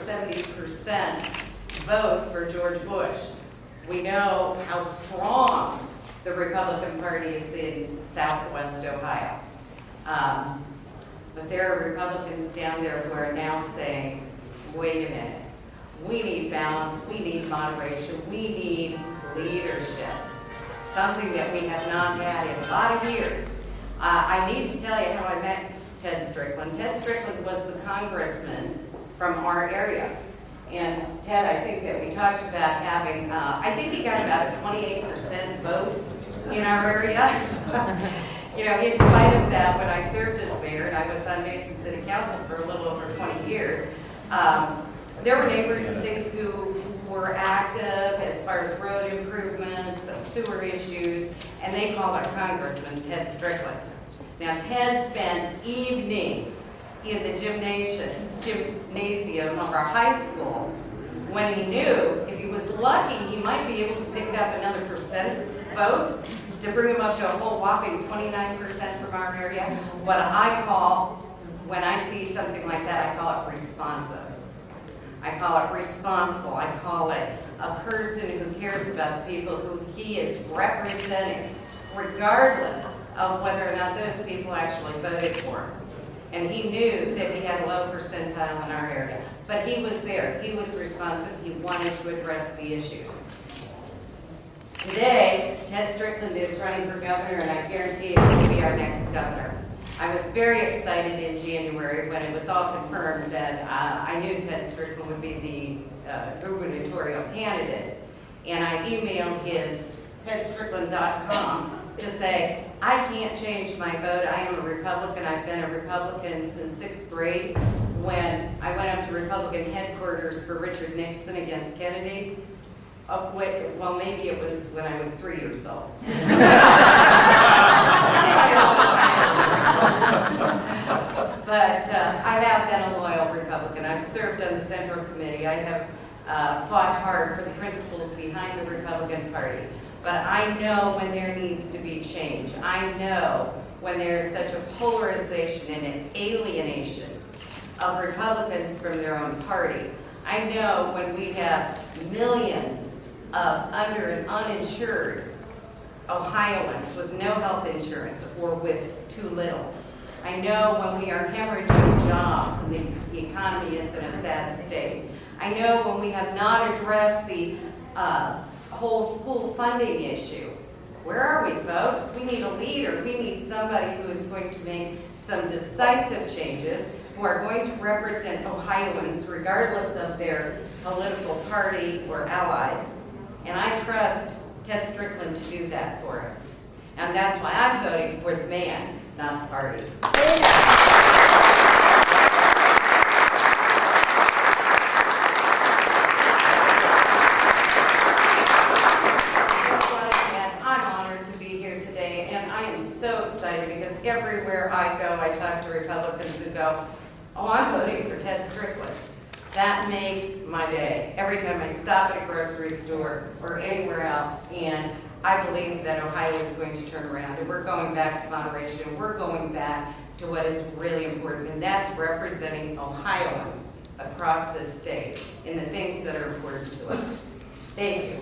70% vote for George Bush. We know how strong the Republican Party is in Southwest Ohio. But there are Republicans down there who are now saying, wait a minute, we need balance, we need moderation, we need leadership. Something that we have not had in a lot of years. I need to tell you how I met Ted Strickland. Ted Strickland was the congressman from our area. And Ted, I think that we talked about having, I think he got about a 28% vote in our area. You know, in spite of that, when I served as mayor, and I was on Mason City Council for a little over 20 years, there were neighbors and things who were active as far as road improvements, sewer issues, and they called our congressman Ted Strickland. Now, Ted spent evenings in the gymnasium of our high school when he knew if he was lucky, he might be able to pick up another percent vote to bring him up to a whole whopping 29% from our area. What I call, when I see something like that, I call it responsive. I call it responsible. I call it a person who cares about the people who he is representing, regardless of whether or not those people actually voted for him. And he knew that he had a low percentile in our area. But he was there. He was responsive. He wanted to address the issues. Today, Ted Strickland is running for governor, and I guarantee he will be our next governor. I was very excited in January when it was all confirmed that I knew Ted Strickland would be the gubernatorial candidate. And I emailed his tedstrickland.com to say, I can't change my vote. I am a Republican. I've been a Republican since 6th grade when I went up to Republican headquarters for Richard Nixon against Kennedy. Well, maybe it was when I was 3 years old. But I have been a loyal Republican. I've served on the Central Committee. I have fought hard for the principles behind the Republican Party. But I know when there needs to be change. I know when there is such a polarization and an alienation of Republicans from their own party. I know when we have millions of under and uninsured Ohioans with no health insurance or with too little. I know when we are hemorrhaging jobs and the economy is in a sad state. I know when we have not addressed the whole school funding issue. Where are we, folks? We need a leader. We need somebody who is going to make some decisive changes, who are going to represent Ohioans regardless of their political party or allies. And I trust Ted Strickland to do that for us. And that's why I'm voting for the man, not the party. Because everywhere I go, I talk to Republicans who go, oh, I'm voting for Ted Strickland. That makes my day. Every time I stop at a grocery store or anywhere else, and I believe that Ohio is going to turn around, and we're going back to moderation. We're going back to what is really important, and that's representing Ohioans across this state in the things that are important to us. Thank you.